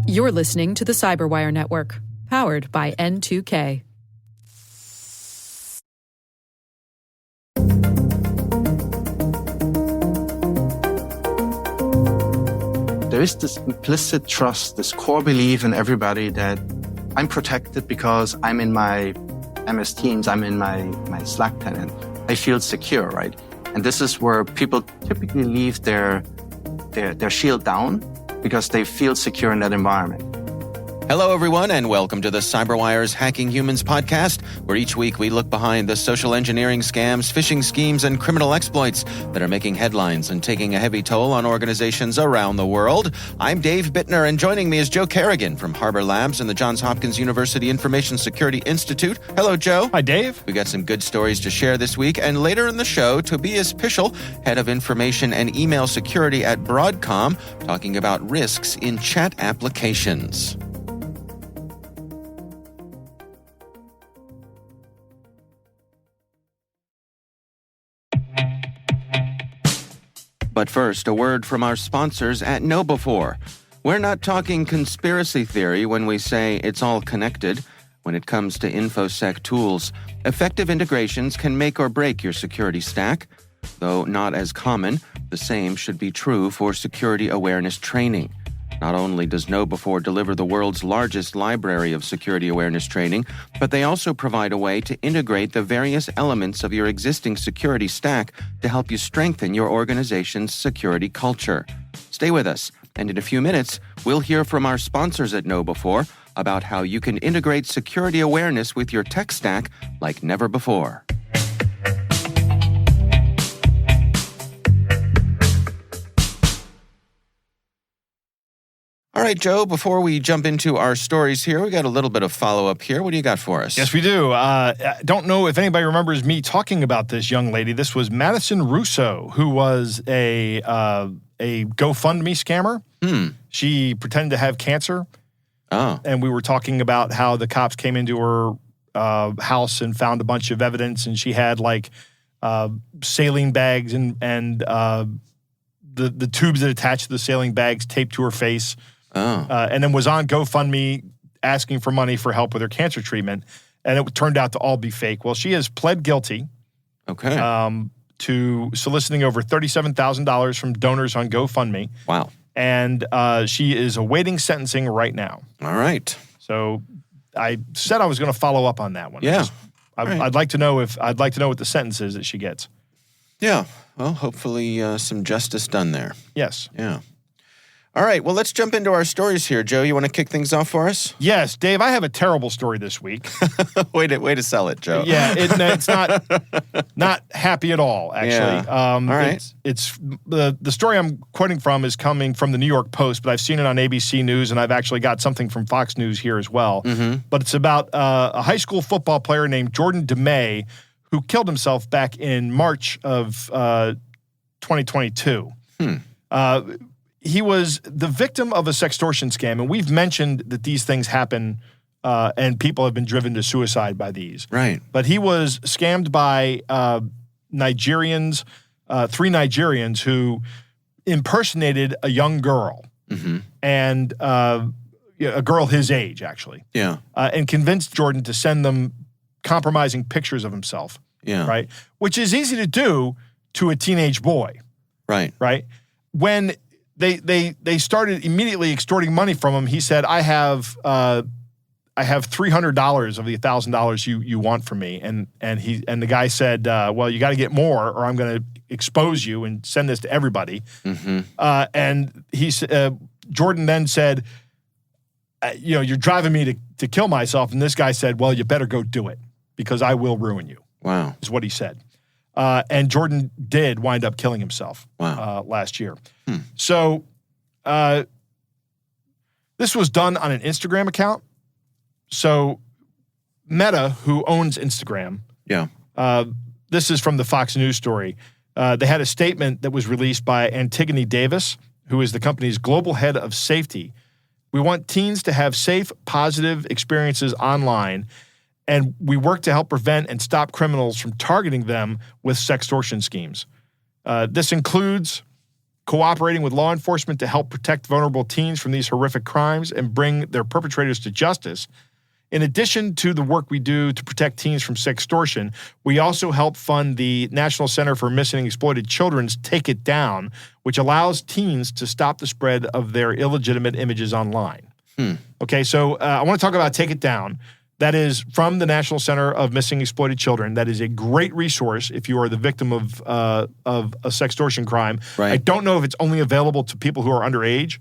You're listening to the Cyberwire Network, powered by N2K. There is this implicit trust, this core belief in everybody that I'm protected because I'm in my MS Teams, I'm in my Slack tenant. I feel secure, right? And this is where people typically leave their shield down because they feel secure in that environment. Hello, everyone, and welcome to the CyberWire's Hacking Humans podcast, where each week we look behind the social engineering scams, phishing schemes, and criminal exploits that are making headlines and taking a heavy toll on organizations around the world. I'm Dave Bittner, and joining me is Joe Kerrigan from Harbor Labs and the Johns Hopkins University Information Security Institute. Hello, Joe. Hi, Dave. We got some good stories to share this week, and later in the show, Tobias Pischel, head of information and email security at Broadcom, talking about risks in chat applications. But first, a word from our sponsors at KnowBe4. We're not talking conspiracy theory when we say it's all connected. When it comes to InfoSec tools, effective integrations can make or break your security stack. Though not as common, the same should be true for security awareness training. Not only does KnowBe4 deliver the world's largest library of security awareness training, but they also provide a way to integrate the various elements of your existing security stack to help you strengthen your organization's security culture. Stay with us, and in a few minutes, we'll hear from our sponsors at KnowBe4 about how you can integrate security awareness with your tech stack like never before. All right, Joe, before we jump into our stories here, we got a little bit of follow-up here. What do you got for us? Yes, we do. I don't know if anybody remembers me talking about this young lady. This was Madison Russo, who was a GoFundMe scammer. She pretended to have cancer. Oh. And we were talking about how the cops came into her house and found a bunch of evidence, and she had like saline bags and the tubes that attached to the saline bags taped to her face. Oh. And then was on GoFundMe asking for money for help with her cancer treatment, and it turned out to all be fake. Well, she has pled guilty to soliciting over $37,000 from donors on GoFundMe. Wow. And she is awaiting sentencing right now. All right. So I said I was going to follow up on that one. Yeah. I'd like to know what the sentence is that she gets. Yeah. Well, hopefully some justice done there. Yes. Yeah. All right. Well, let's jump into our stories here. Joe, you want to kick things off for us? Yes, Dave, I have a terrible story this week. way to sell it, Joe. Yeah, it's not happy at all, actually. Yeah. All right. It's the story I'm quoting from is coming from the New York Post, but I've seen it on ABC News, and I've actually got something from Fox News here as well. Mm-hmm. But it's about a high school football player named Jordan DeMay who killed himself back in March of 2022. He was the victim of a sextortion scam, and we've mentioned that these things happen and people have been driven to suicide by these. Right. But he was scammed by Nigerians, 3 Nigerians who impersonated a young girl, and a girl his age, actually. Yeah. And convinced Jordan to send them compromising pictures of himself. Yeah. Right? Which is easy to do to a teenage boy. Right. Right? When they started immediately extorting money from him, he said, I have $300 of the $1,000 you want from me. And the guy said, well, you got to get more or I'm going to expose you and send this to everybody. And Jordan then said, you're driving me to kill myself. And this guy said, well, you better go do it because I will ruin you. Wow. Is what he said. And Jordan did wind up killing himself last year. So this was done on an Instagram account. So Meta, who owns Instagram, this is from the Fox News story. They had a statement that was released by Antigone Davis, who is the company's global head of safety. We want teens to have safe, positive experiences online, and we work to help prevent and stop criminals from targeting them with sextortion schemes. This includes cooperating with law enforcement to help protect vulnerable teens from these horrific crimes and bring their perpetrators to justice. In addition to the work we do to protect teens from sextortion, we also help fund the National Center for Missing and Exploited Children's Take It Down, which allows teens to stop the spread of their illegitimate images online. Okay, so I want to talk about Take It Down. That is from the National Center of Missing and Exploited Children. That is a great resource if you are the victim of a sextortion crime. Right. I don't know if it's only available to people who are underage,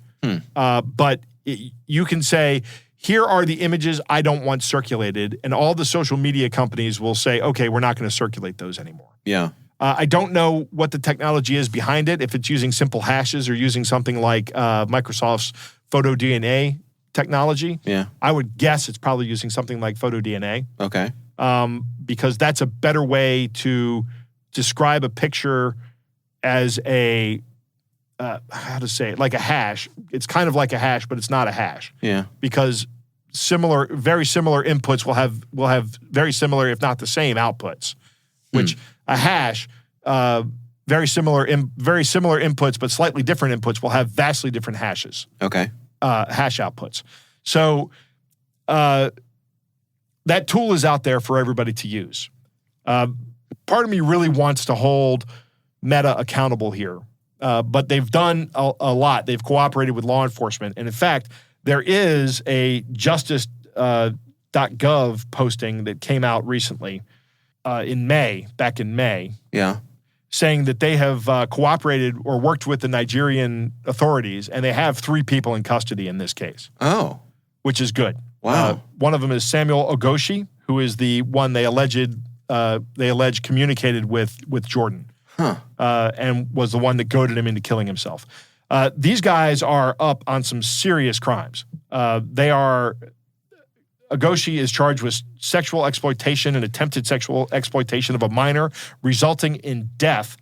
but you can say, here are the images I don't want circulated, and all the social media companies will say, okay, we're not going to circulate those anymore. Yeah. I don't know what the technology is behind it, if it's using simple hashes or using something like Microsoft's PhotoDNA technology. Yeah. I would guess it's probably using something like PhotoDNA. Okay. Because that's a better way to describe a picture as a, how to say it, like a hash. It's kind of like a hash, but it's not a hash. Yeah. Because very similar inputs will have very similar, if not the same, outputs. Which a hash, very similar inputs, but slightly different inputs will have vastly different hashes. Okay. Hash outputs. So that tool is out there for everybody to use. Part of me really wants to hold Meta accountable here, but they've done a lot. They've cooperated with law enforcement. And in fact, there is a justice.gov posting that came out recently back in May. Yeah. Saying that they have cooperated or worked with the Nigerian authorities, and they have 3 people in custody in this case. Oh. Which is good. Wow. One of them is Samuel Ogoshi, who is the one they allege communicated with Jordan. And was the one that goaded him into killing himself. These guys are up on some serious crimes. Ogoshi is charged with sexual exploitation and attempted sexual exploitation of a minor, resulting in death.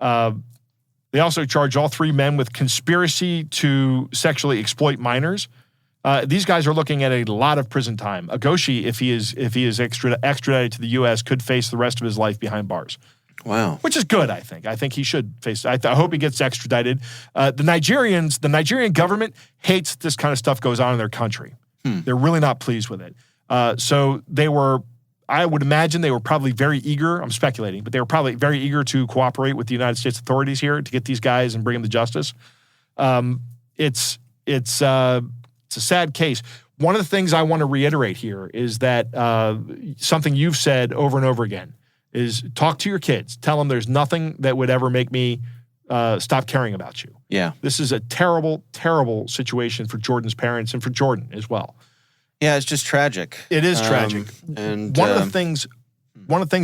They also charge all 3 men with conspiracy to sexually exploit minors. These guys are looking at a lot of prison time. Ogoshi, if he is extradited to the U.S., could face the rest of his life behind bars. Wow. Which is good, I think. I think he should face it. I hope he gets extradited. The Nigerian government hates this kind of stuff goes on in their country. They're really not pleased with it. So I would imagine they were probably very eager, I'm speculating, but they were probably very eager to cooperate with the United States authorities here to get these guys and bring them to justice. It's a sad case. One of the things I want to reiterate here is that something you've said over and over again is talk to your kids. Tell them there's nothing that would ever make me stop caring about you. Yeah. This is a terrible, terrible situation for Jordan's parents and for Jordan as well. Yeah, it's just tragic. It is tragic. And one of the things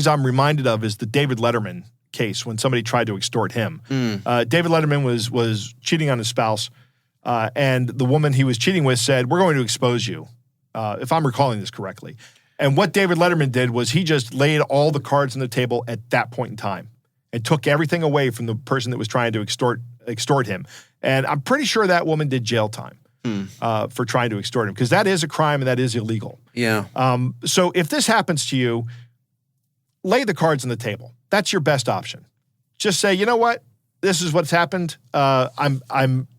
I'm reminded of is the David Letterman case when somebody tried to extort him. David Letterman was cheating on his spouse, and the woman he was cheating with said, "We're going to expose you," if I'm recalling this correctly. And what David Letterman did was he just laid all the cards on the table at that point in time and took everything away from the person that was trying to extort him. And I'm pretty sure that woman did jail time for trying to extort him, because that is a crime and that is illegal. Yeah. So if this happens to you, lay the cards on the table. That's your best option. Just say, you know what? This is what's happened. I'm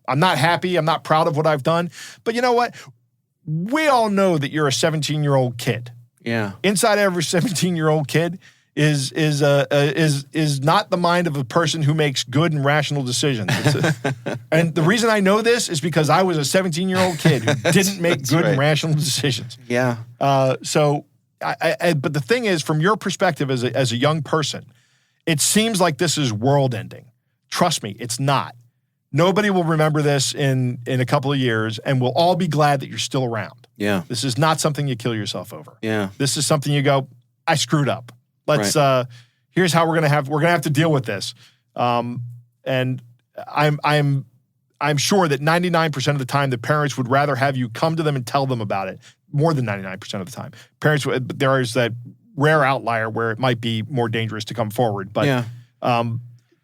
not happy. I'm not proud of what I've done. But you know what? We all know that you're a 17-year-old kid. Yeah. Inside every 17-year-old kid is not the mind of a person who makes good and rational decisions. And the reason I know this is because I was a 17-year-old kid who didn't make good and rational decisions. Yeah. But the thing is, from your perspective as a young person, it seems like this is world ending. Trust me, it's not. Nobody will remember this in a couple of years, and we'll all be glad that you're still around. Yeah. This is not something you kill yourself over. Yeah. This is something you go, I screwed up. Here's how we're gonna have to deal with this. And I'm sure that 99% of the time the parents would rather have you come to them and tell them about it, more than 99% of the time. There is that rare outlier where it might be more dangerous to come forward, but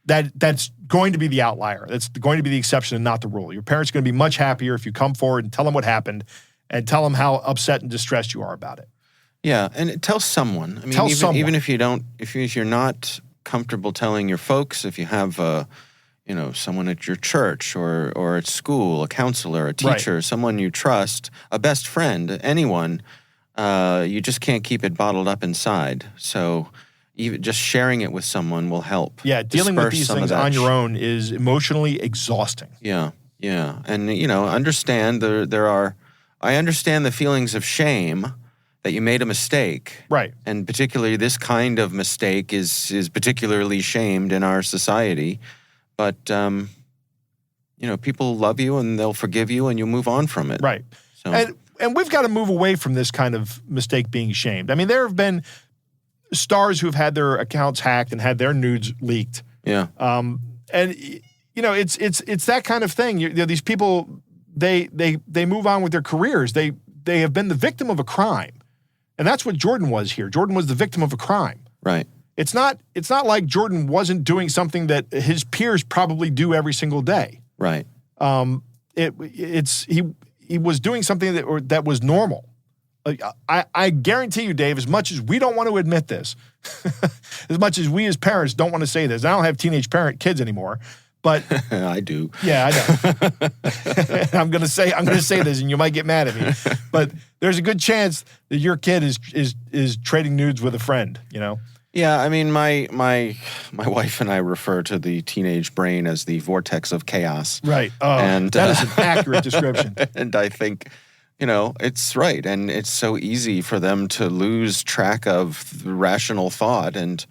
that's going to be the outlier. That's going to be the exception and not the rule. Your parents are going to be much happier if you come forward and tell them what happened and tell them how upset and distressed you are about it. Yeah, and tell someone. I mean, even if you're not comfortable telling your folks, if you have someone at your church or at school, a counselor, a teacher, someone you trust, a best friend, anyone, you just can't keep it bottled up inside. So even just sharing it with someone will help. Yeah, dealing with these things on your own is emotionally exhausting. Yeah. And, understand I understand the feelings of shame that you made a mistake. Right. And particularly this kind of mistake is particularly shamed in our society. But, people love you and they'll forgive you and you'll move on from it. Right. So. And we've got to move away from this kind of mistake being shamed. I mean, there have been stars who've had their accounts hacked and had their nudes leaked. Yeah. And it's that kind of thing. These people, they move on with their careers. They have been the victim of a crime. And that's what Jordan was here. Jordan was the victim of a crime. Right. It's not like Jordan wasn't doing something that his peers probably do every single day. Right. He was doing something that was normal. I guarantee you, Dave, as much as we don't want to admit this, as much as we as parents don't want to say this, I don't have teenage kids anymore, but I do. Yeah, I know. I'm gonna say this, and you might get mad at me, but there's a good chance that your kid is trading nudes with a friend. Yeah, I mean, my wife and I refer to the teenage brain as the vortex of chaos. Right. Oh, and that is an accurate description. And I think, it's right. And it's so easy for them to lose track of the rational thought. And,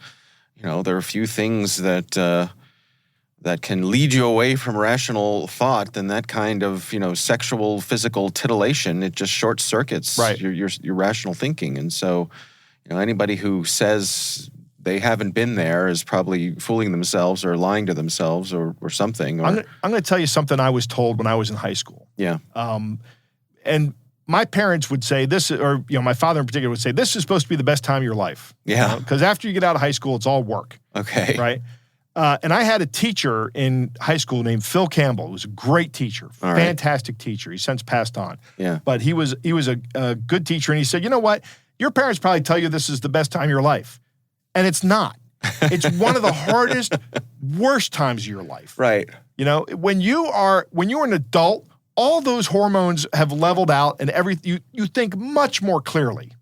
there are a few things that can lead you away from rational thought than that kind of, sexual, physical titillation. It just short circuits your rational thinking. And so, anybody who says they haven't been there is probably fooling themselves or lying to themselves or something. I'm going to tell you something I was told when I was in high school. Yeah. And my parents would say this, or my father in particular would say, this is supposed to be the best time of your life. Yeah. Because after you get out of high school, it's all work. Okay. Right? And I had a teacher in high school named Phil Campbell, who was a great teacher, fantastic teacher. He's since passed on. Yeah. But he was a good teacher, and he said, you know what? Your parents probably tell you this is the best time of your life. And it's not. It's one of the hardest, worst times of your life. Right. When you're an adult, all those hormones have leveled out and you think much more clearly.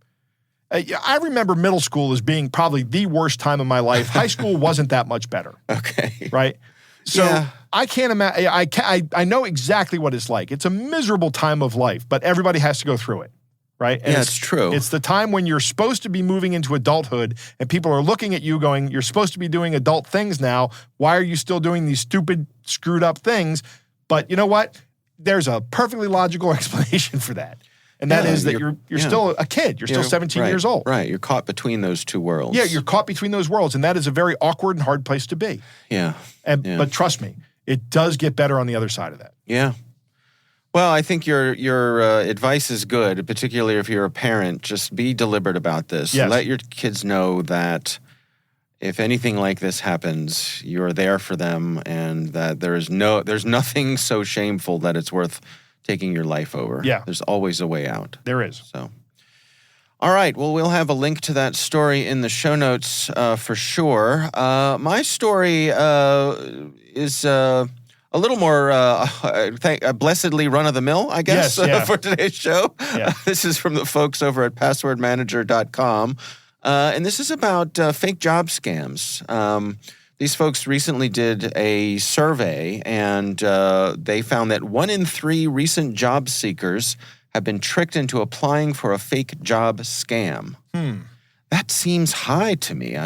I remember middle school as being probably the worst time of my life. High school wasn't that much better. Okay. Right? So yeah. I can't imagine. I know exactly what it's like. It's a miserable time of life, but everybody has to go through it. Right? And it's true. It's the time when you're supposed to be moving into adulthood and people are looking at you going, you're supposed to be doing adult things now. Why are you still doing these stupid, screwed up things? But you know what? There's a perfectly logical explanation for that. And that is that you're still a kid. You're still 17 years old. Right. You're caught between those two worlds. Yeah, you're caught between those worlds. And that is a very awkward and hard place to be. Yeah. But trust me, it does get better on the other side of that. Yeah. Well, I think your advice is good, particularly if you're a parent. Just be deliberate about this. Yes. Let your kids know that if anything like this happens, you're there for them, and that there's nothing so shameful that it's worth taking your life over. Yeah. There's always a way out. There is. So, all right. Well, we'll have a link to that story in the show notes for sure. My story is a little more blessedly run-of-the-mill, I guess, for today's show. Yeah. This is from the folks over at passwordmanager.com. And this is about fake job scams. These folks recently did a survey, and they found that 1 in 3 recent job seekers have been tricked into applying for a fake job scam. That seems high to me.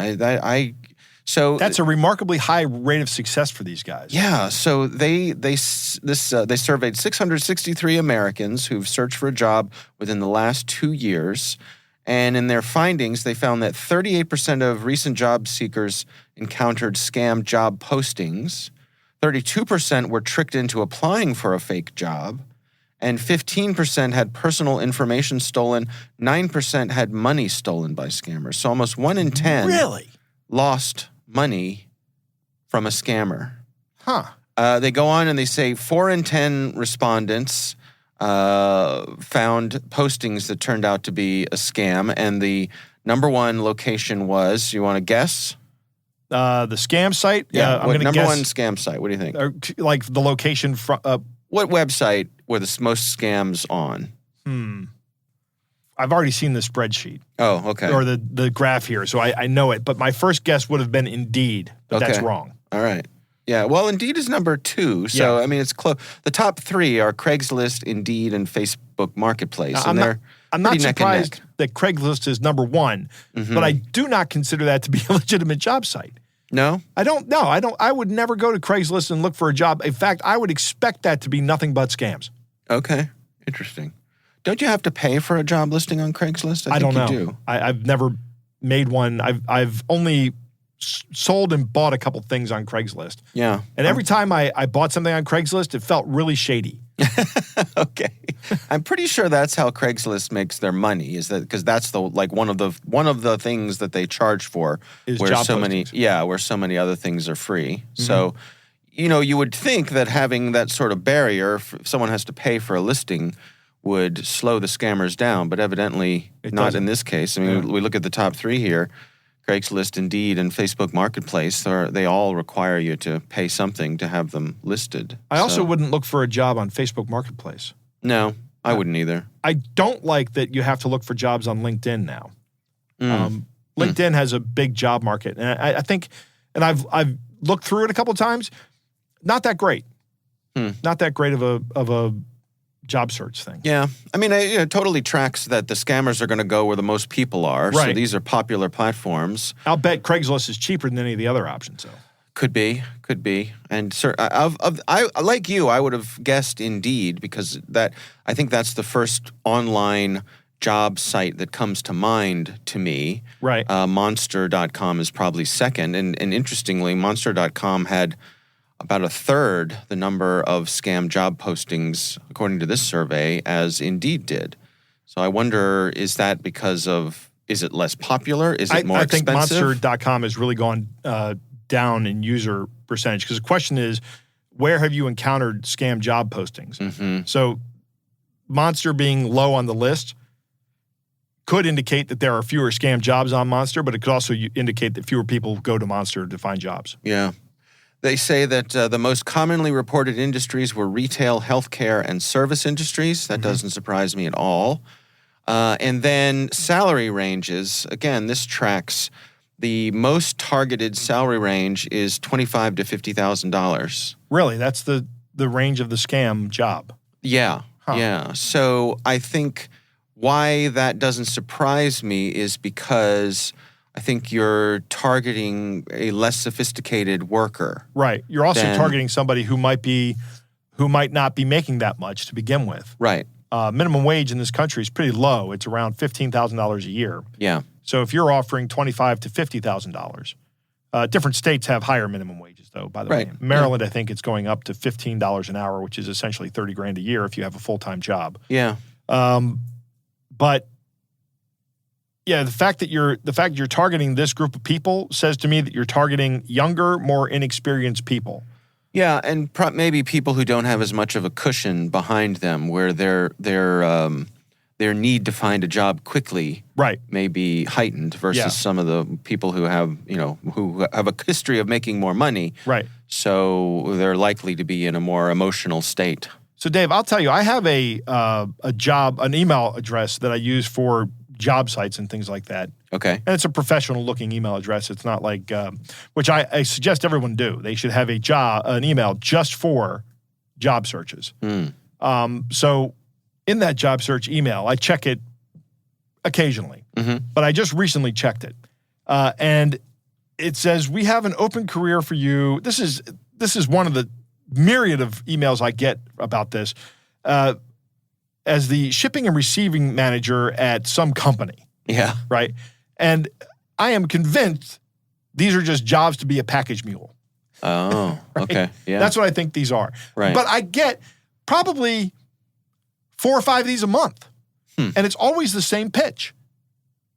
So that's a remarkably high rate of success for these guys. Yeah. So they surveyed 663 Americans who've searched for a job within the last 2 years, and in their findings, they found that 38% of recent job seekers encountered scam job postings, 32% were tricked into applying for a fake job, and 15% had personal information stolen. 9% had money stolen by scammers. So almost 1 in 10 really lost money from a scammer. Huh. They go on and they say 4 in 10 respondents found postings that turned out to be a scam, and the number one location was, you want to guess? The scam site. Yeah, I'm what going to number guess one scam site? What do you think? like the location from. What website were the most scams on? I've already seen the spreadsheet. Oh, okay. Or the graph here, so I know it. But my first guess would have been Indeed, but that's Okay. wrong. All right. Yeah, well, Indeed is number 2, so, Yeah. I mean, it's close. The top 3 are Craigslist, Indeed, and Facebook Marketplace, and they're I'm not pretty neck and surprised neck. that Craigslist is number 1, but I do not consider that to be a legitimate job site. No? I don't know. I would never go to Craigslist and look for a job. In fact, I would expect that to be nothing but scams. Okay. Interesting. Don't you have to pay for a job listing on Craigslist? I don't know. You do. I've never made one. I've only sold and bought a couple things on Craigslist. Yeah. And every time I bought something on Craigslist, it felt really shady. Okay. I'm pretty sure that's how Craigslist makes their money, is that because that's the one of the things that they charge for, Is where job so postings. where so many other things are free. Mm-hmm. So, you would think that having that sort of barrier, if someone has to pay for a listing, would slow the scammers down, but evidently It not doesn't. in this case. I mean, we look at the top 3 here. Craigslist, Indeed, and Facebook Marketplace, they all require you to pay something to have them listed. I also So- wouldn't look for a job on Facebook Marketplace. No, I wouldn't either. I don't like that you have to look for jobs on LinkedIn now. LinkedIn has a big job market, and I think, and I've looked through it a couple of times. Not that great. Not that great of a job search thing. Yeah. I mean, it totally tracks that the scammers are going to go where the most people are. So Right. these are popular platforms. I'll bet Craigslist is cheaper than any of the other options, though. Could be. And I like you, I would have guessed Indeed, because I think that's the first online job site that comes to mind to me. Right. Monster.com is probably second. And interestingly, Monster.com had about a third the number of scam job postings, according to this survey, as Indeed did. So I wonder, is that because of, is it less popular? Is it more I think expensive? Monster.com has really gone down in user percentage, because the question is, where have you encountered scam job postings? Mm-hmm. So Monster being low on the list could indicate that there are fewer scam jobs on Monster, but it could also indicate that fewer people go to Monster to find jobs. Yeah. They say that the most commonly reported industries were retail, healthcare, and service industries. That doesn't surprise me at all. And then salary ranges. Again, this tracks the most targeted salary range is $25,000 to $50,000. Really, that's the range of the scam job. Yeah, yeah. So I think why that doesn't surprise me is because I think you're targeting a less sophisticated worker. Right. You're also Then- targeting somebody who might not be making that much to begin with. Right. Minimum wage in this country is pretty low. It's around $15,000 a year. Yeah. So if you're offering $25,000 to $50,000, different states have higher minimum wages, though. By the way, Right. Maryland, I think it's going up to $15 an hour, which is essentially $30,000 a year if you have a full-time job. Yeah. But yeah, the fact that you're targeting this group of people says to me that you're targeting younger, more inexperienced people. Yeah, and maybe people who don't have as much of a cushion behind them, where their need to find a job quickly Right. may be heightened versus Yeah. some of the people who have a history of making more money. Right. So they're likely to be in a more emotional state. So Dave, I'll tell you, I have an email address that I use for job sites and things like that. Okay. And it's a professional looking email address. It's not like, which I suggest everyone do. They should have an email just for job searches. So in that job search email, I check it occasionally, but I just recently checked it. And it says, we have an open career for you. This is one of the myriad of emails I get about this. As the shipping and receiving manager at some company, Yeah. right? And I am convinced these are just jobs to be a package mule. Oh, okay. Yeah. That's what I think these are. Right. But I get probably 4 or 5 of these a month. And it's always the same pitch.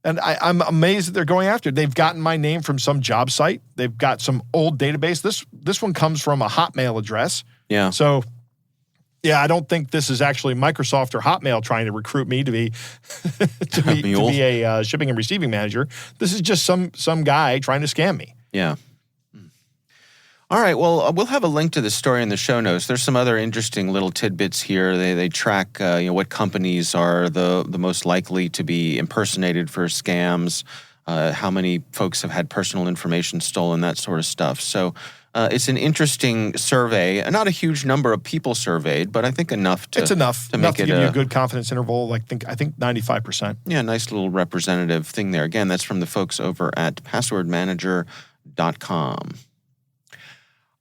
And I'm amazed that they're going after it. They've gotten my name from some job site. They've got some old database. This one comes from a Hotmail address. Yeah. So, yeah, I don't think this is actually Microsoft or Hotmail trying to recruit me to be a shipping and receiving manager. This is just some guy trying to scam me. Yeah. All right. Well, we'll have a link to the story in the show notes. There's some other interesting little tidbits here. They track what companies are the most likely to be impersonated for scams, how many folks have had personal information stolen, that sort of stuff. So it's an interesting survey. Not a huge number of people surveyed, but I think enough to It's enough make to it give you a good confidence interval. I think 95%. Yeah, nice little representative thing there. Again, that's from the folks over at passwordmanager.com.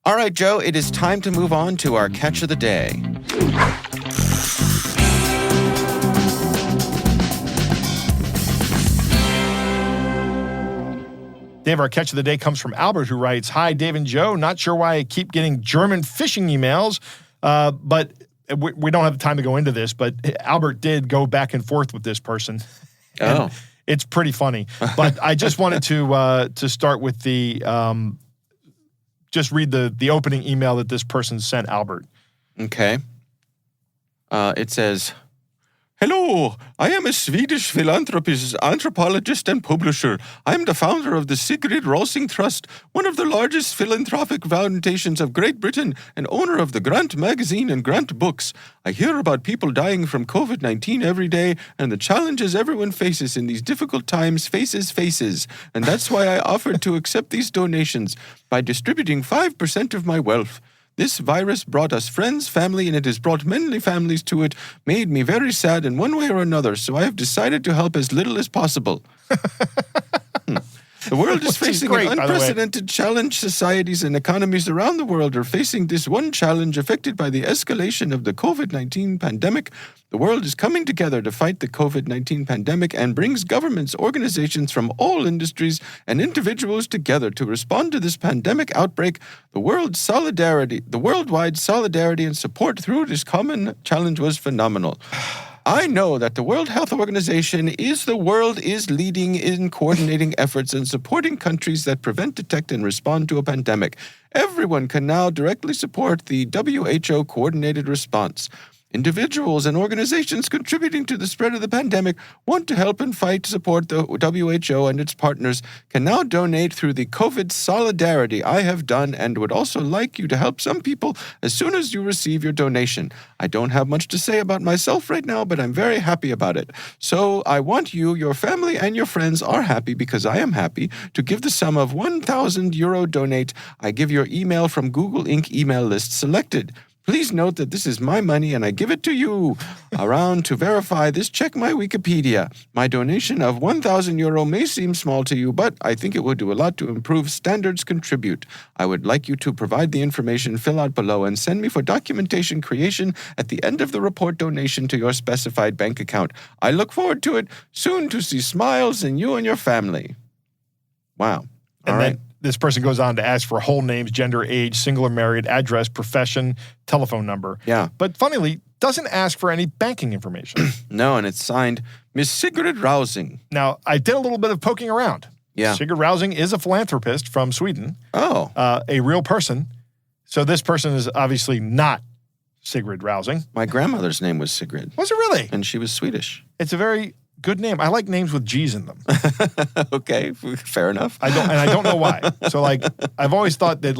All right, Joe, it is time to move on to our catch of the day. Dave, our catch of the day comes from Albert, who writes, "Hi, Dave and Joe. Not sure why I keep getting German phishing emails, but we don't have the time to go into this, but Albert did go back and forth with this person. Oh. It's pretty funny. But I just wanted to start with just read the opening email that this person sent Albert. Okay. It says, "Hello, I am a Swedish philanthropist, anthropologist, and publisher. I am the founder of the Sigrid Rosing Trust, one of the largest philanthropic foundations of Great Britain, and owner of the Grant magazine and Grant books. I hear about people dying from COVID-19 every day, and the challenges everyone faces in these difficult times faces. And that's why I offered to accept these donations by distributing 5% of my wealth. This virus brought us friends, family, and it has brought many families to it, made me very sad in one way or another, so I have decided to help as little as possible." The world is facing an unprecedented challenge. Societies and economies around the world are facing this one challenge affected by the escalation of the COVID-19 pandemic. The world is coming together to fight the COVID-19 pandemic and brings governments, organizations from all industries, and individuals together to respond to this pandemic outbreak. The worldwide solidarity and support through this common challenge was phenomenal. I know that the World Health Organization is leading in coordinating efforts and supporting countries that prevent, detect, and respond to a pandemic. Everyone can now directly support the WHO coordinated response. Individuals and organizations contributing to the spread of the pandemic want to help and support the WHO and its partners can now donate through the COVID Solidarity I have done and would also like you to help some people as soon as you receive your donation. I don't have much to say about myself right now, but I'm very happy about it. So I want you, your family, and your friends are happy because I am happy to give the sum of €1,000 donate. I give your email from Google Inc. email list selected. Please note that this is my money and I give it to you. Around to verify this, check my Wikipedia. My donation of €1,000 may seem small to you, but I think it will do a lot to improve standards contribute. I would like you to provide the information, fill out below, and send me for documentation creation at the end of the report donation to your specified bank account. I look forward to it. Soon to see smiles in you and your family." Wow. All right. This person goes on to ask for whole names, gender, age, single or married, address, profession, telephone number. Yeah. But funnily, doesn't ask for any banking information. No, and it's signed Miss Sigrid Rosing. Now, I did a little bit of poking around. Yeah. Sigrid Rosing is a philanthropist from Sweden. Oh. A real person. So this person is obviously not Sigrid Rosing. My grandmother's name was Sigrid. Was it really? And she was Swedish. It's a very good name. I like names with G's in them. Okay, fair enough. I don't know why. So I've always thought that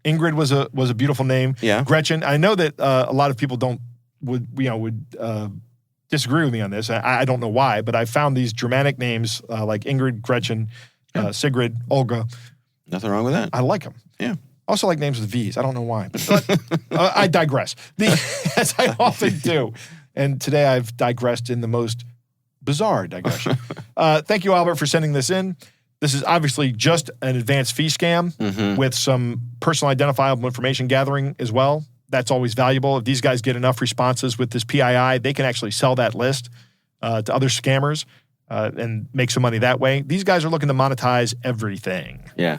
Ingrid was a beautiful name. Yeah. Gretchen. I know that a lot of people would disagree with me on this. I don't know why, but I found these Germanic names like Ingrid, Gretchen, Sigrid, Olga. Nothing wrong with that. I like them. Yeah. I also like names with V's. I don't know why. But I digress. As I often do. And today I've digressed in the most bizarre digression. Thank you, Albert, for sending this in. This is obviously just an advanced fee scam with some personal identifiable information gathering as well. That's always valuable. If these guys get enough responses with this PII, they can actually sell that list to other scammers and make some money that way. These guys are looking to monetize everything. Yeah.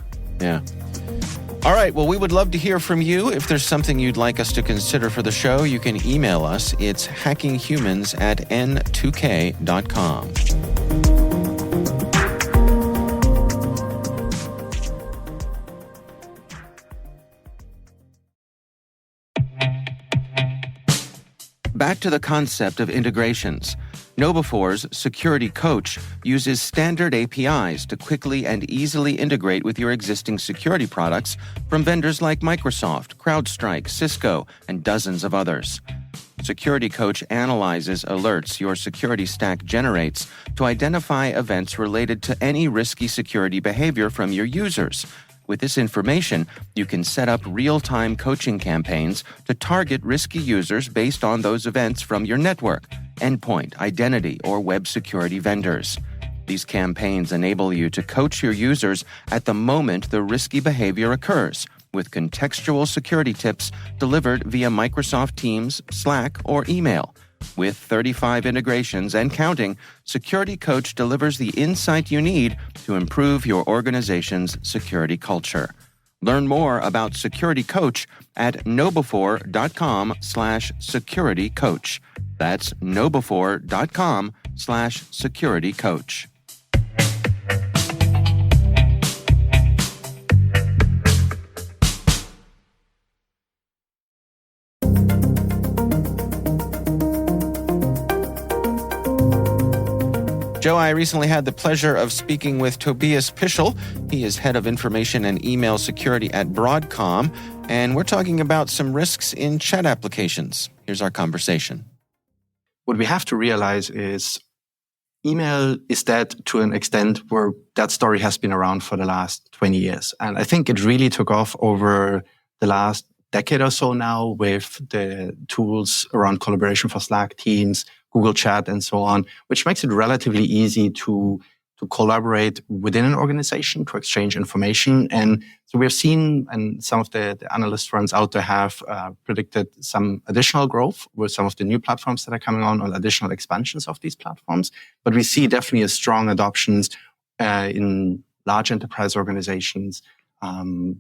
All right, well, we would love to hear from you. If there's something you'd like us to consider for the show, you can email us. It's hackinghumans@n2k.com. Back to the concept of integrations. KnowBe4's Security Coach uses standard APIs to quickly and easily integrate with your existing security products from vendors like Microsoft, CrowdStrike, Cisco, and dozens of others. Security Coach analyzes alerts your security stack generates to identify events related to any risky security behavior from your users. With this information, you can set up real-time coaching campaigns to target risky users based on those events from your network, endpoint, identity, or web security vendors. These campaigns enable you to coach your users at the moment the risky behavior occurs, with contextual security tips delivered via Microsoft Teams, Slack, or email. With 35 integrations and counting, Security Coach delivers the insight you need to improve your organization's security culture. Learn more about Security Coach at knowbe4.com/securitycoach. That's knowbe4.com/securitycoach. Joe, I recently had the pleasure of speaking with Tobias Pischel. He is head of information and email security at Broadcom, and we're talking about some risks in chat applications. Here's our conversation. What we have to realize is email is dead to an extent where that story has been around for the last 20 years. And I think it really took off over the last decade or so now with the tools around collaboration for Slack, Teams, Google Chat, and so on, which makes it relatively easy to collaborate within an organization, to exchange information. And so we've seen, and some of the analyst firms out there have predicted some additional growth with some of the new platforms that are coming on, or additional expansions of these platforms. But we see definitely a strong adoptions in large enterprise organizations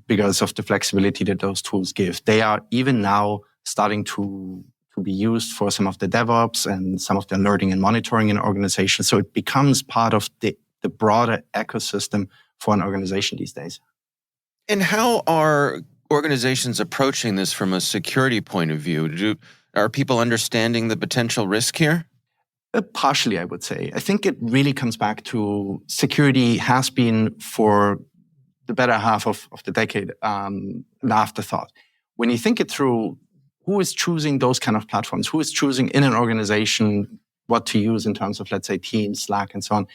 because of the flexibility that those tools give. They are even now starting to be used for some of the DevOps and some of the alerting and monitoring in organizations. So it becomes part of the broader ecosystem for an organization these days. And how are organizations approaching this from a security point of view? Are people understanding the potential risk here? Partially, I would say. I think it really comes back to security has been for the better half of the decade an afterthought. When you think it through, who is choosing those kind of platforms? Who is choosing in an organization what to use in terms of, let's say, Teams, Slack, and so on?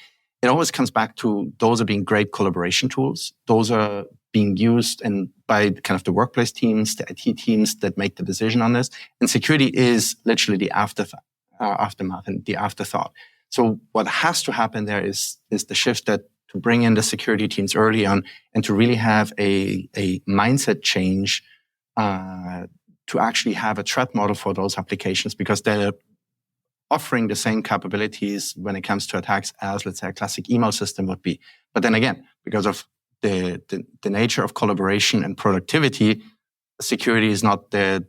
It always comes back to those are being great collaboration tools. Those are being used by kind of the workplace teams, the IT teams that make the decision on this. And security is literally the aftermath and the afterthought. So what has to happen there is the shift that to bring in the security teams early on and to really have a mindset change to actually have a threat model for those applications, because they're offering the same capabilities when it comes to attacks as, let's say, a classic email system would be. But then again, because of the nature of collaboration and productivity, security is not the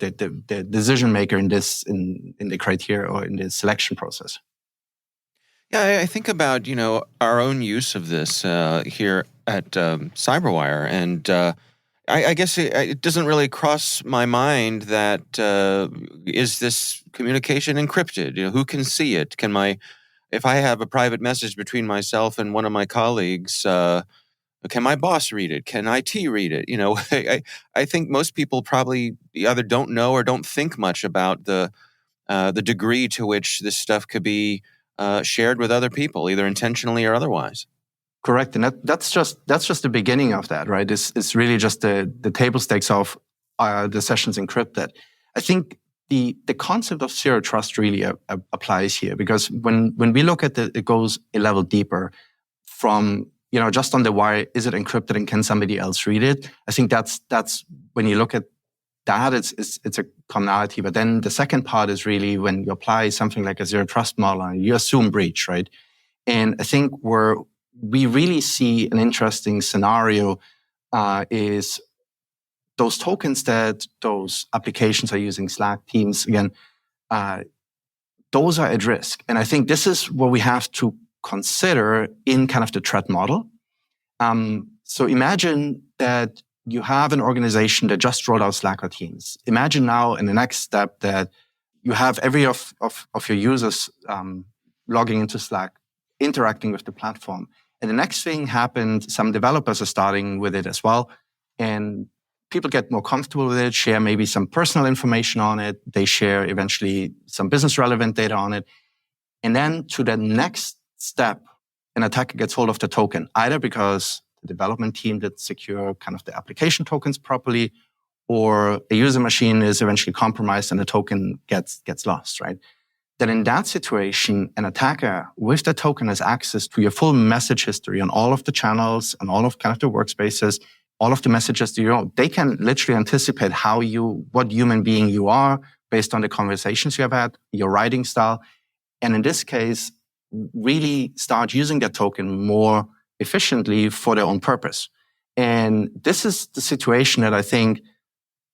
decision maker in the criteria or in the selection process. Yeah, I think about, our own use of this here at CyberWire, and I guess it doesn't really cross my mind that is this communication encrypted? Who can see it? If I have a private message between myself and one of my colleagues, can my boss read it? Can IT read it? I think most people probably either don't know or don't think much about the degree to which this stuff could be shared with other people, either intentionally or otherwise. Correct, and that's just the beginning of that, right? It's really just the table stakes of the sessions encrypted. I think the concept of zero trust really applies here, because when we look at it goes a level deeper from just on the why is it encrypted and can somebody else read it. I think that's when you look at that, it's a commonality. But then the second part is really when you apply something like a zero trust model and you assume breach, right? And I think where we really see an interesting scenario is those tokens that those applications are using, Slack, Teams, again, those are at risk. And I think this is what we have to consider in kind of the threat model. So imagine that you have an organization that just rolled out Slack or Teams. Imagine now in the next step that you have every of your users logging into Slack, interacting with the platform. And the next thing happened, some developers are starting with it as well. And people get more comfortable with it, share maybe some personal information on it. They share eventually some business relevant data on it. And then to the next step, an attacker gets hold of the token, either because the development team did secure kind of the application tokens properly, or a user machine is eventually compromised and the token gets lost, right? Then in that situation, an attacker with the token has access to your full message history on all of the channels and all of kind of the workspaces, all of the messages that you know. They can literally anticipate what human being you are based on the conversations you have had, your writing style. And in this case, really start using that token more efficiently for their own purpose. And this is the situation that I think,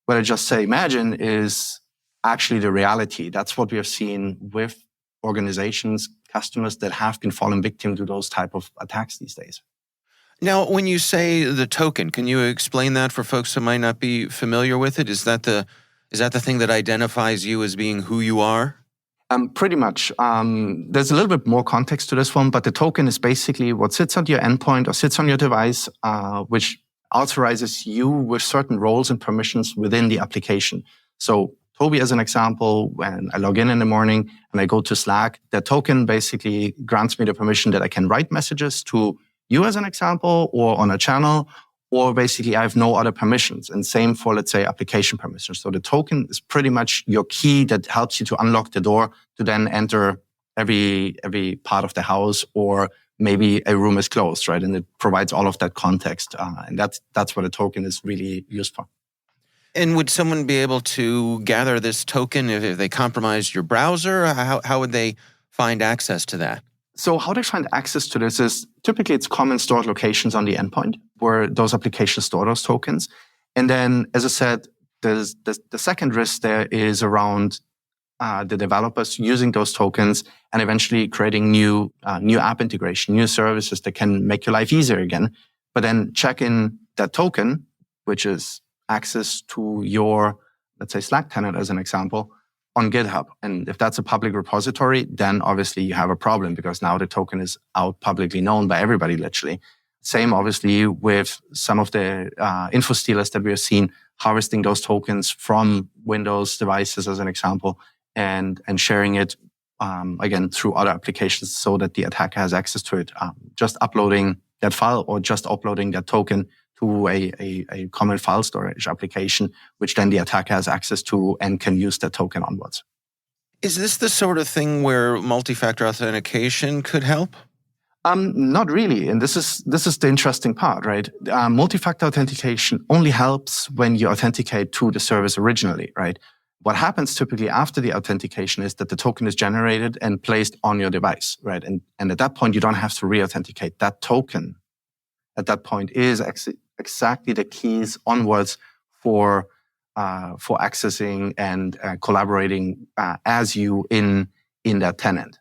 what I just say, imagine, is actually the reality. That's what we have seen with organizations, customers that have been falling victim to those type of attacks these days. Now, when you say the token, can you explain that for folks who might not be familiar with it? Is that the thing that identifies you as being who you are? Pretty much. There's a little bit more context to this one, but the token is basically what sits on your endpoint or sits on your device, which authorizes you with certain roles and permissions within the application. So Toby, as an example, when I log in the morning and I go to Slack, the token basically grants me the permission that I can write messages to you, as an example, or on a channel, or basically I have no other permissions. And same for, let's say, application permissions. So the token is pretty much your key that helps you to unlock the door to then enter every part of the house, or maybe a room is closed, right? And it provides all of that context. And that's what a token is really used for. And would someone be able to gather this token if they compromised your browser? How would they find access to that? So how they find access to this is typically it's common stored locations on the endpoint where those applications store those tokens. And then, as I said, the second risk there is around the developers using those tokens and eventually creating new app integration, new services that can make your life easier again. But then check in that token, which is access to your, let's say, Slack tenant as an example, on GitHub. And if that's a public repository, then obviously you have a problem because now the token is out publicly known by everybody, literally. Same, obviously, with some of the info stealers that we have seen harvesting those tokens from Windows devices, as an example, and sharing it, again, through other applications so that the attacker has access to it. Just uploading that file or just uploading that token to a common file storage application, which then the attacker has access to and can use that token onwards. Is this the sort of thing where multi-factor authentication could help? Not really. And this is the interesting part, right? Multi-factor authentication only helps when you authenticate to the service originally, right? What happens typically after the authentication is that the token is generated and placed on your device, right? And at that point, you don't have to re-authenticate. That token at that point is exactly the keys onwards for accessing and collaborating as you in that tenant.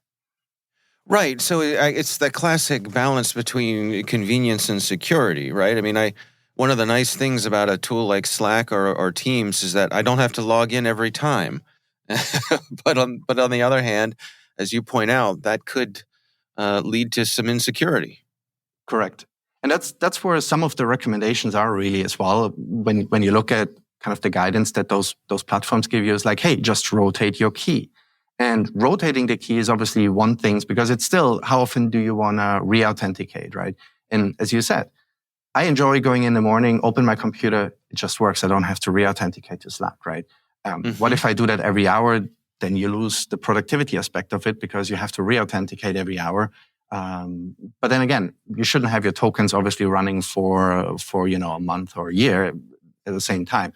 Right. So it's the classic balance between convenience and security, right? I mean, one of the nice things about a tool like Slack or Teams is that I don't have to log in every time. but on the other hand, as you point out, that could lead to some insecurity. Correct. And that's where some of the recommendations are really as well. When you look at kind of the guidance that those platforms give you, is like, hey, just rotate your key. And rotating the key is obviously one thing because it's still, how often do you want to re-authenticate, right? And as you said, I enjoy going in the morning, open my computer, it just works. I don't have to re-authenticate to Slack, right? What if I do that every hour? Then you lose the productivity aspect of it because you have to re-authenticate every hour. But then again, you shouldn't have your tokens obviously running for a month or a year at the same time.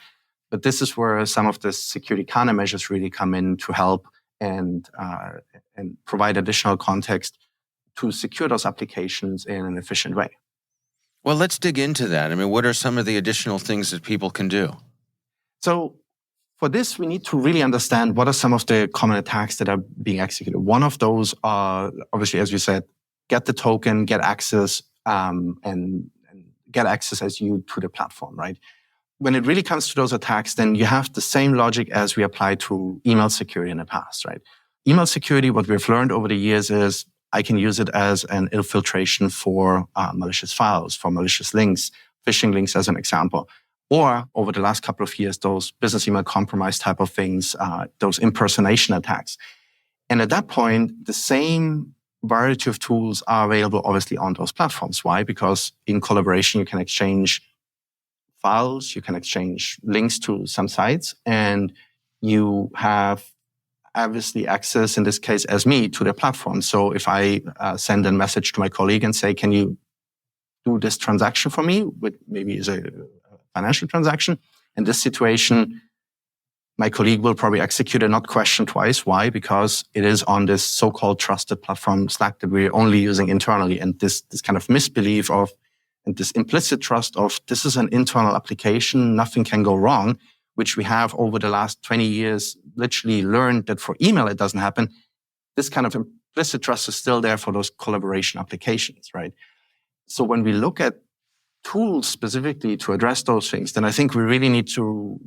But this is where some of the security countermeasures really come in to help and provide additional context to secure those applications in an efficient way. Well, let's dig into that. I mean, what are some of the additional things that people can do? So for this, we need to really understand what are some of the common attacks that are being executed. One of those are, obviously, as you said, get the token, get access, and get access as you to the platform, right? when it really comes to those attacks, then you have the same logic as we applied to email security in the past, right? Email security, what we've learned over the years is I can use it as an infiltration for malicious files, for malicious links, phishing links as an example. Or over the last couple of years, those business email compromise type of things, those impersonation attacks. And at that point, the same variety of tools are available, obviously, on those platforms. Why? Because in collaboration, you can exchange files, you can exchange links to some sites, and you have obviously access, in this case, as me, to the platform. So if I send a message to my colleague and say, can you do this transaction for me, which maybe is a financial transaction, in this situation, my colleague will probably execute and not question twice. Why? Because it is on this so-called trusted platform, Slack, that we're only using internally. And this kind of misbelief of, and this implicit trust of, this is an internal application, nothing can go wrong, which we have over the last 20 years literally learned that for email it doesn't happen. This kind of implicit trust is still there for those collaboration applications, right? So when we look at tools specifically to address those things, then I think we really need to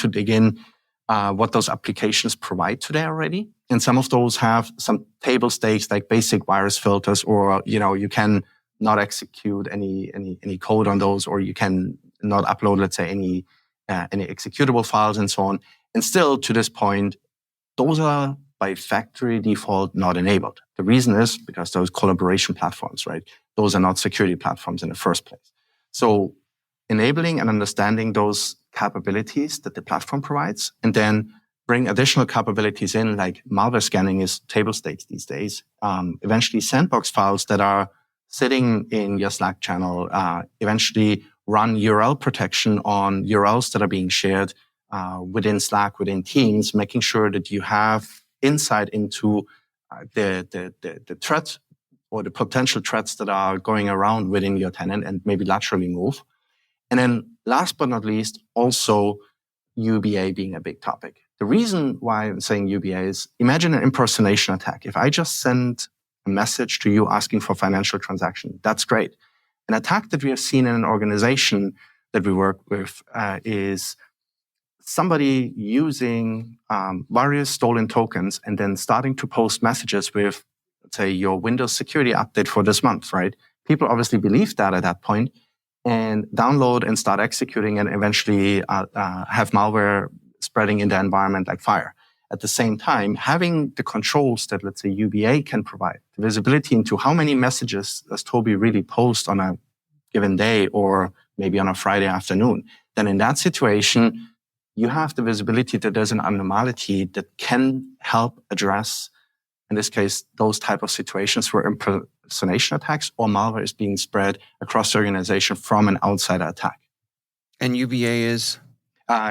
dig in what those applications provide today already. And some of those have some table stakes like basic virus filters, or, you can not execute any code on those, or you can not upload, let's say, any executable files and so on. And still, to this point, those are by factory default not enabled. The reason is because those collaboration platforms, right? Those are not security platforms in the first place. So enabling and understanding those capabilities that the platform provides, and then bring additional capabilities in, like malware scanning is table stakes these days. Eventually sandbox files that are sitting in your Slack channel, eventually run URL protection on URLs that are being shared within Slack, within Teams, making sure that you have insight into the threat or the potential threats that are going around within your tenant, and maybe laterally move. And then last but not least, also UBA being a big topic. The reason why I'm saying UBA is, imagine an impersonation attack. If I just send a message to you asking for financial transaction, that's great. An attack that we have seen in an organization that we work with is somebody using various stolen tokens and then starting to post messages with, let's say, your Windows security update for this month, right? People obviously believe that at that point and download and start executing, and eventually have malware spreading in the environment like fire. At the same time, having the controls that, let's say, UBA can provide, the visibility into how many messages does Toby really post on a given day or maybe on a Friday afternoon, then in that situation, you have the visibility that there's an abnormality that can help address, in this case, those type of situations where impersonation attacks or malware is being spread across the organization from an outsider attack. And UBA is?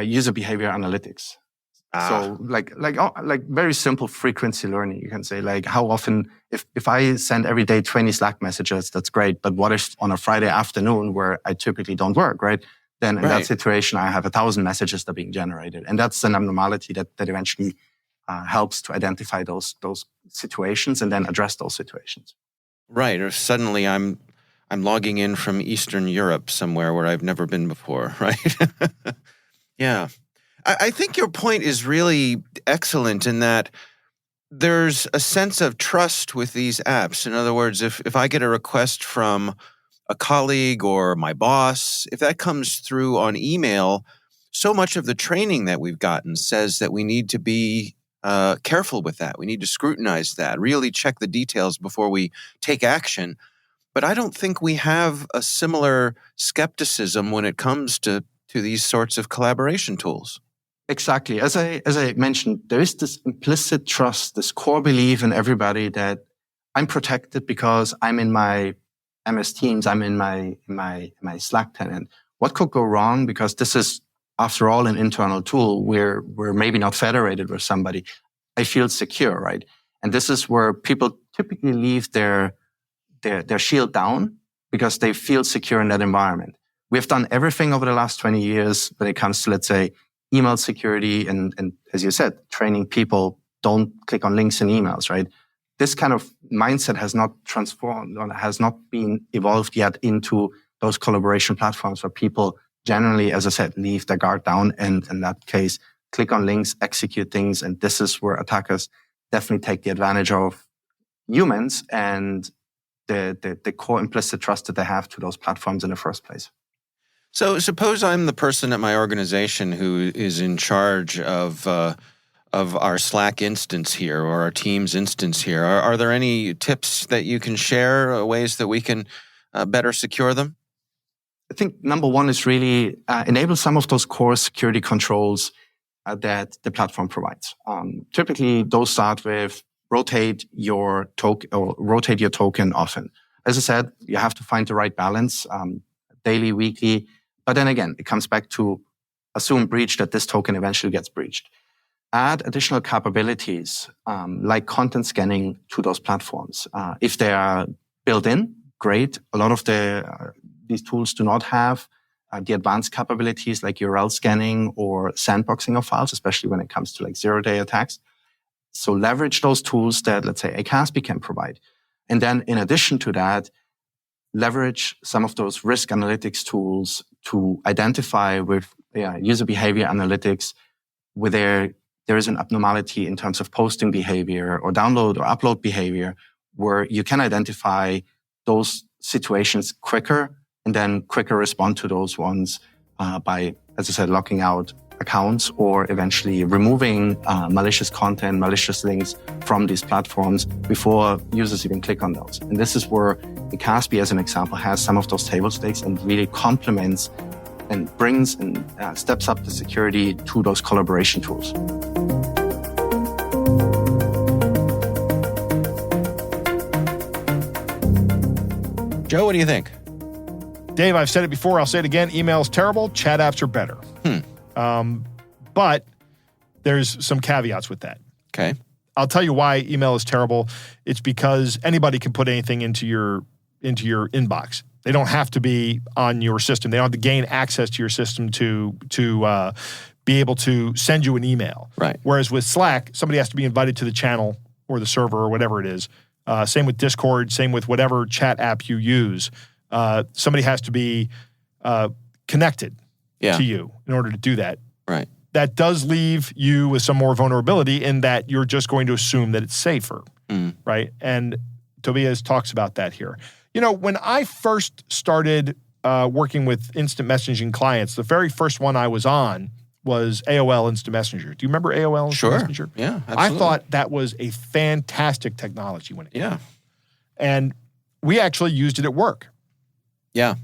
User behavior analytics. So like very simple frequency learning. You can say, like, how often, if I send every day 20 Slack messages, that's great. But what if on a Friday afternoon where I typically don't work, right? Then in that situation, I have 1,000 messages that are being generated. And that's an abnormality that eventually helps to identify those situations and then address those situations. Right. Or suddenly I'm logging in from Eastern Europe somewhere where I've never been before, right? Yeah. I think your point is really excellent in that there's a sense of trust with these apps. In other words, if I get a request from a colleague or my boss, if that comes through on email, so much of the training that we've gotten says that we need to be careful with that. We need to scrutinize that, really check the details before we take action. But I don't think we have a similar skepticism when it comes to these sorts of collaboration tools. Exactly. As I mentioned, there is this implicit trust, this core belief in everybody that I'm protected because I'm in my MS Teams, I'm in my Slack tenant. What could go wrong? Because this is, after all, an internal tool. We're maybe not federated with somebody. I feel secure, right? And this is where people typically leave their shield down because they feel secure in that environment. We've done everything over the last 20 years when it comes to, let's say, email security and as you said, training people, don't click on links in emails, right? This kind of mindset has not transformed or has not been evolved yet into those collaboration platforms where people generally, as I said, leave their guard down, and in that case, click on links, execute things, and this is where attackers definitely take the advantage of humans and the core implicit trust that they have to those platforms in the first place. So suppose I'm the person at my organization who is in charge of our Slack instance here or our Teams instance here. Are there any tips that you can share, ways that we can better secure them? I think number one is really enable some of those core security controls that the platform provides. Typically, those start with rotate your token often. As I said, you have to find the right balance, daily, weekly. But then again, it comes back to assume breach that this token eventually gets breached. Add additional capabilities like content scanning to those platforms. If they are built in, great. A lot of these tools do not have the advanced capabilities like URL scanning or sandboxing of files, especially when it comes to like zero-day attacks. So leverage those tools that, let's say, a CASB can provide. And then in addition to that, leverage some of those risk analytics tools to identify with user behavior analytics where there is an abnormality in terms of posting behavior or download or upload behavior, where you can identify those situations quicker and then quicker respond to those ones by, as I said, locking out accounts or eventually removing malicious content, malicious links from these platforms before users even click on those. And this is where the CASB, as an example, has some of those table stakes and really complements and brings and steps up the security to those collaboration tools. Joe, what do you think? Dave, I've said it before. I'll say it again. Email is terrible. Chat apps are better. But there's some caveats with that. Okay. I'll tell you why email is terrible. It's because anybody can put anything into your inbox. They don't have to be on your system. They don't have to gain access to your system to be able to send you an email. Right. Whereas with Slack, somebody has to be invited to the channel or the server or whatever it is. Same with Discord. Same with whatever chat app you use. Somebody has to be connected to you in order to do that. Right. That does leave you with some more vulnerability in that you're just going to assume that it's safer, right? And Tobias talks about that here. You know, when I first started working with instant messaging clients, the very first one I was on was AOL Instant Messenger. Do you remember AOL Instant Messenger? Yeah, absolutely. I thought that was a fantastic technology when it came. Yeah. And we actually used it at work. Yeah.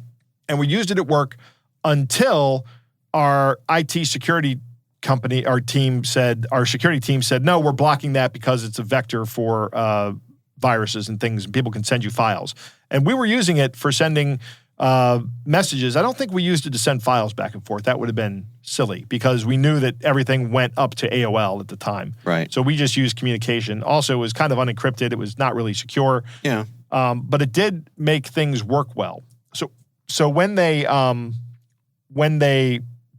And we used it at work until our IT security company, our security team said, no, we're blocking that because it's a vector for viruses and things, and people can send you files. And we were using it for sending messages. I don't think we used it to send files back and forth. That would have been silly because we knew that everything went up to AOL at the time. Right. So we just used communication. Also, it was kind of unencrypted. It was not really secure. Yeah. But it did make things work well. So when they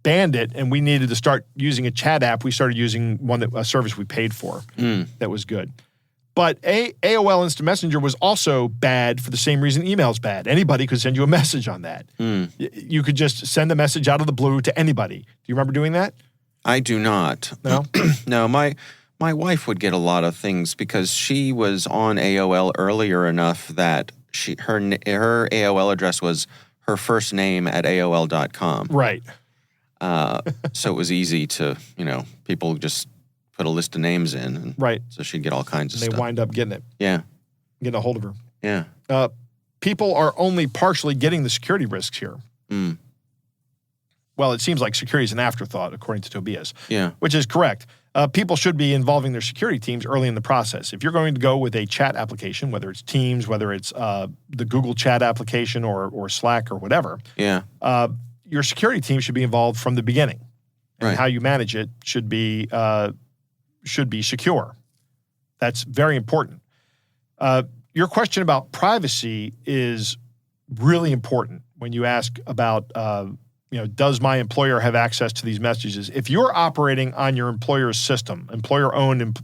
banned it and we needed to start using a chat app, we started using a service we paid for that was good. But AOL Instant Messenger was also bad for the same reason email's bad. Anybody could send you a message on that. You could just send a message out of the blue to anybody. Do you remember doing that? I do not. No? No, my wife would get a lot of things because she was on AOL earlier enough that her AOL address was her first name at AOL.com. Right. So it was easy to, people just put a list of names in. And right. So she'd get all kinds of stuff. They wind up getting it. Yeah. Getting a hold of her. Yeah. People are only partially getting the security risks here. Well, it seems like security is an afterthought, according to Tobias. Yeah. Which is correct. People should be involving their security teams early in the process. If you're going to go with a chat application, whether it's Teams, whether it's the Google Chat application or Slack or whatever, your security team should be involved from the beginning. And how you manage it should be secure. That's very important. Your question about privacy is really important when you ask about does my employer have access to these messages? If you're operating on your employer's system, employer-owned,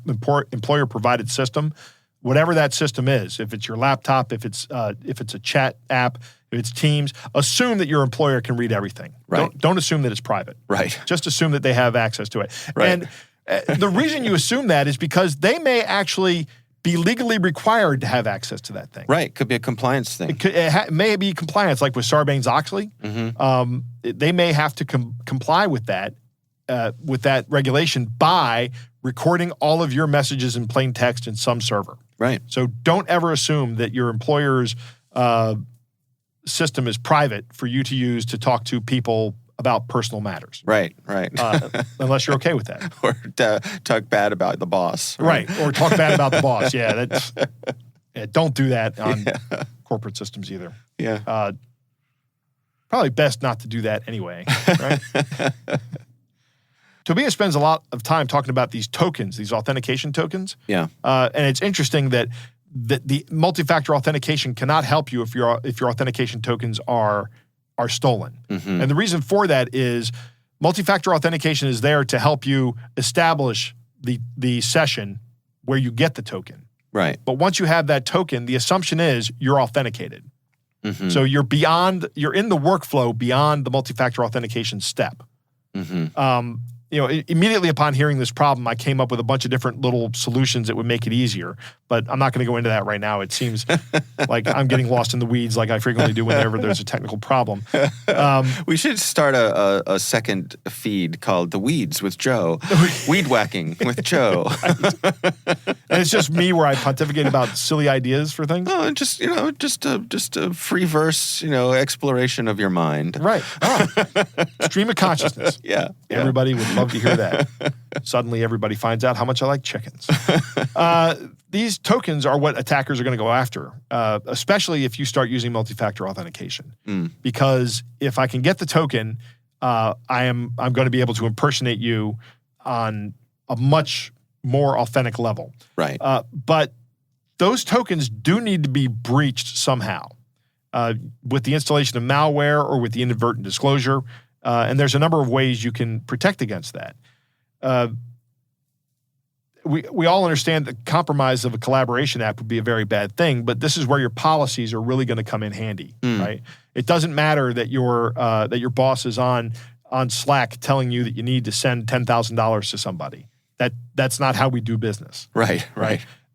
employer-provided system, whatever that system is, if it's your laptop, if it's a chat app, if it's Teams, assume that your employer can read everything. Right. Don't assume that it's private. Right. Just assume that they have access to it. Right. And the reason you assume that is because they may actually be legally required to have access to that thing. Right. Could be a compliance thing. It may be compliance, like with Sarbanes-Oxley. They may have to comply with that regulation by recording all of your messages in plain text in some server. Right. So don't ever assume that your employer's system is private for you to use to talk to people about personal matters. Right. Unless you're okay with that. Or talk bad about the boss. Right. Or talk bad about the boss. Yeah. Don't do that on corporate systems either. Yeah. Probably best not to do that anyway. Right. Tobias spends a lot of time talking about these tokens, these authentication tokens. Yeah. And it's interesting that the multi-factor authentication cannot help you if your authentication tokens are stolen. Mm-hmm. And the reason for that is multi-factor authentication is there to help you establish the session where you get the token. Right. But once you have that token, the assumption is you're authenticated. Mm-hmm. So you're in the workflow beyond the multi-factor authentication step. Mm-hmm. Immediately upon hearing this problem, I came up with a bunch of different little solutions that would make it easier. But I'm not going to go into that right now. It seems like I'm getting lost in the weeds like I frequently do whenever there's a technical problem. We should start a second feed called The Weeds with Joe. Weed whacking with Joe. And it's just me where I pontificate about silly ideas for things. Oh, just a free verse, exploration of your mind. Right. Stream of consciousness. Yeah. Everybody would love to hear that. Suddenly everybody finds out how much I like chickens. These tokens are what attackers are going to go after, especially if you start using multi-factor authentication. Because if I can get the token, I'm going to be able to impersonate you on a much more authentic level. Right. But those tokens do need to be breached somehow with the installation of malware or with the inadvertent disclosure. And there's a number of ways you can protect against that. We all understand that compromise of a collaboration app would be a very bad thing, but this is where your policies are really going to come in handy, right? It doesn't matter that your boss is on Slack telling you that you need to send $10,000 to somebody. That's not how we do business. Right.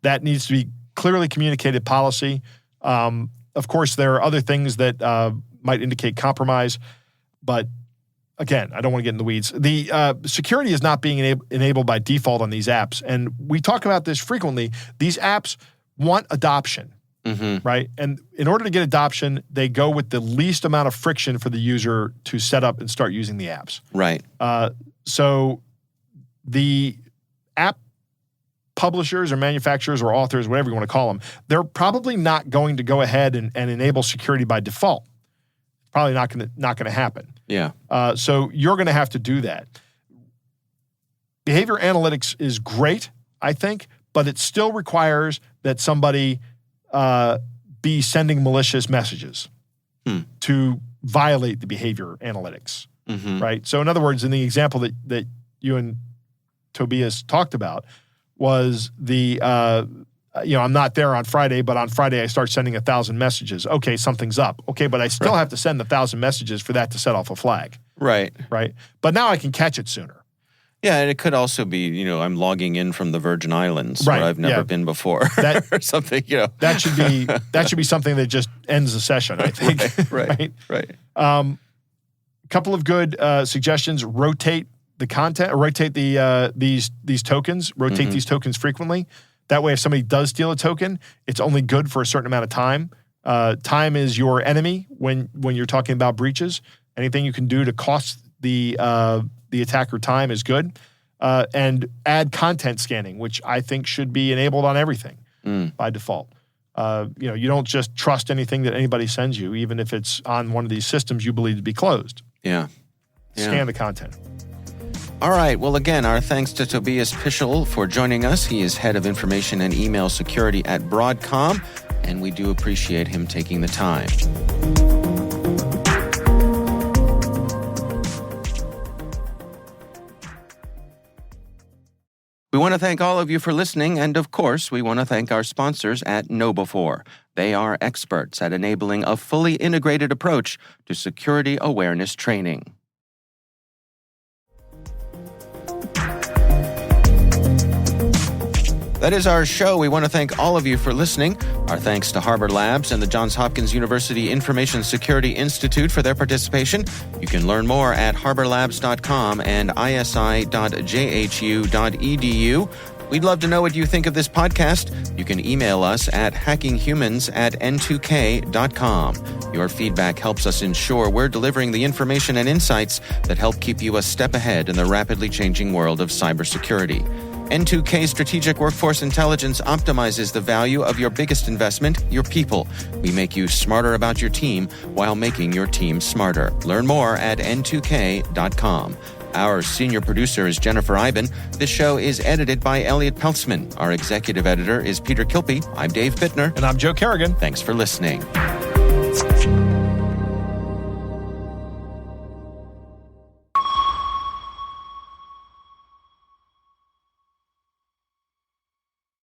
That needs to be clearly communicated policy. Of course, there are other things that might indicate compromise, but again, I don't want to get in the weeds. The security is not being enabled by default on these apps. And we talk about this frequently. These apps want adoption, right? And in order to get adoption, they go with the least amount of friction for the user to set up and start using the apps. Right. So the app publishers or manufacturers or authors, whatever you want to call them, they're probably not going to go ahead and enable security by default. Probably not going to happen. Yeah. So you're going to have to do that. Behavior analytics is great, I think, but it still requires that somebody be sending malicious messages to violate the behavior analytics, right? So in other words, in the example that you and Tobias talked about was the I'm not there on Friday, but on Friday I start sending 1,000 messages. Okay, something's up. Okay, but I still have to send 1,000 messages for that to set off a flag. Right. But now I can catch it sooner. Yeah, and it could also be, I'm logging in from the Virgin Islands where I've never been before or something, That should be something that just ends the session, I think. Right. A couple of good suggestions: rotate the content, or rotate these tokens. Rotate these tokens frequently. That way, if somebody does steal a token, it's only good for a certain amount of time. Time is your enemy when you're talking about breaches. Anything you can do to cost the attacker time is good. And add content scanning, which I think should be enabled on everything by default. You don't just trust anything that anybody sends you, even if it's on one of these systems you believe to be closed. Yeah. Scan the content. All right. Well, again, our thanks to Tobias Pischel for joining us. He is head of information and email security at Broadcom, and we do appreciate him taking the time. We want to thank all of you for listening, and of course, we want to thank our sponsors at KnowBe4. They are experts at enabling a fully integrated approach to security awareness training. That is our show. We want to thank all of you for listening. Our thanks to Harbor Labs and the Johns Hopkins University Information Security Institute for their participation. You can learn more at harborlabs.com and isi.jhu.edu. We'd love to know what you think of this podcast. You can email us at hackinghumans@n2k.com. Your feedback helps us ensure we're delivering the information and insights that help keep you a step ahead in the rapidly changing world of cybersecurity. N2K Strategic Workforce Intelligence optimizes the value of your biggest investment, your people. We make you smarter about your team while making your team smarter. Learn more at n2k.com. Our senior producer is Jennifer Iben. This show is edited by Elliot Peltzman. Our executive editor is Peter Kilpie. I'm Dave Bittner. And I'm Joe Kerrigan. Thanks for listening.